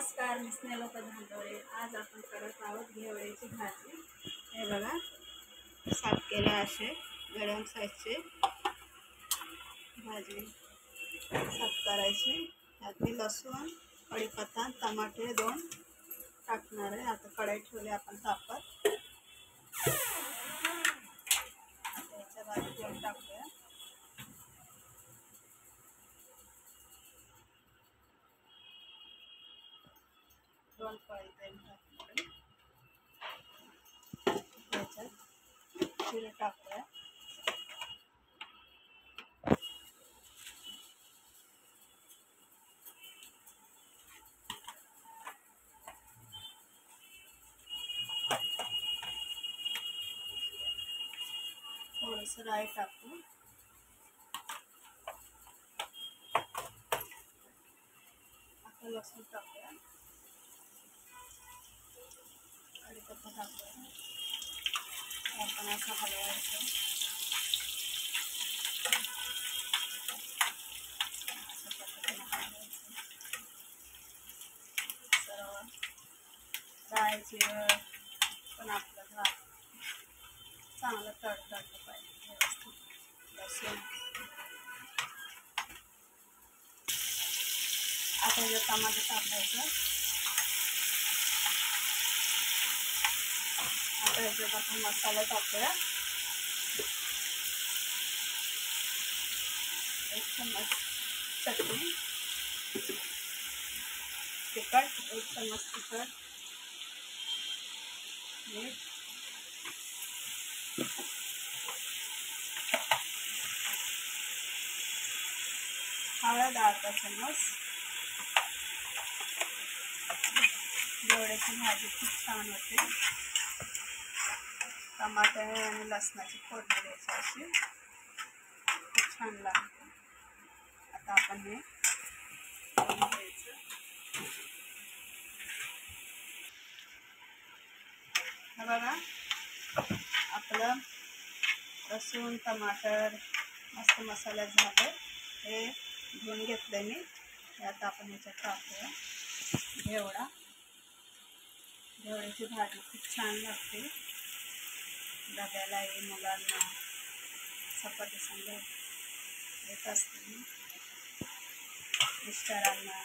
नमस्कार, मी स्नेहलता धांडोळे. आज आपण करत आहोत घेवड्याची भाजी. हे बघा, साफ केले असे मिडियम साईजचे भाजी साफ करायची. त्यात मी लसूण, कढीपत्ता, टमाटे 2 टाकणार आहे. आता कढई ठेवली आपण तापत. आता याच्या भाजी तेल टाकूया. दोन पळी तेल टाकूया. याच्यात जिरे टाकूया. थोडंसं राई टाकू. आता लसूण टाकूया. कढीपत्ता टाकूया. आपण असं हलवायचं. अशा पद्धतीने हलवायचं. सर्व राई जिरं पण आपलं चांगलं तडतडलं पाहिजे व्यवस्थित. लसूण आता हे टमाटर टाकायचं. आता ह्याच्यात आपण मसाला टाकूया. 1 चम्मच चटणी, तिखट 1 चम्मच तिखट, मीठ, हळद अर्धा चम्मच. घेवड्याची भाजी खूप छान होते. टमाटे आणि लसणाची फोडणी द्यायची अशी खूप छान लागते. आता आपण हे घ्यायचं. हे बघा, आपलं लसूण टमाटर मस्त मसाला झाले. हे धुवून घेतलं मी. आता आपण ह्याच्यात टाकूया घेवड्याची भाजी खूप छान लागते. डब्यालाही मुलांना चपाती संग देत असते. मिस्टरांना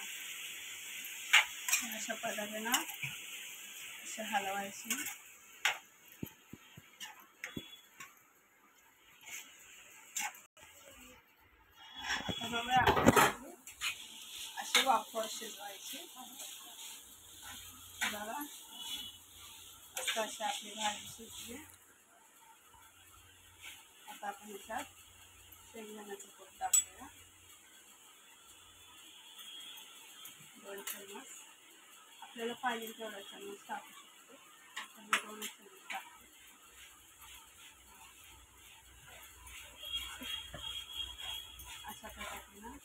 अशा पद्धतीनं असे हलवायची. आता बघा, आपण अशी वाफवर शिजवायची. बघा, अशी आपली भाजी शिजली. आता आपण ह्याच्यात शेंगदाण्याचं कूट टाकूया. 2 चम्मच. आपल्याला पाहिजे तेवढा चम्मच टाकू शकतो. तर 2 चम्मच टाकतो. अशा पद्धतीनं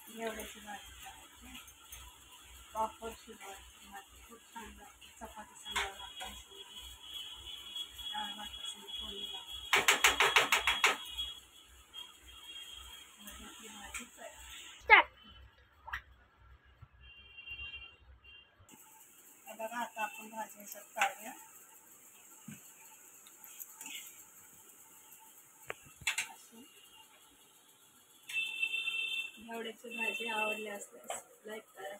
घेवड्याची भाजी करायची. वाफवर शिजवायची भाजी खूप छान लागते. चपाती संग लागते, डाळ भातासंग कोणी लागते. भाजी तयार. बघा, आता आपण भाजी ह्याच्यात काढूया. अशी घेवड्याची भाजी आवडली असल्यास लाईक करा.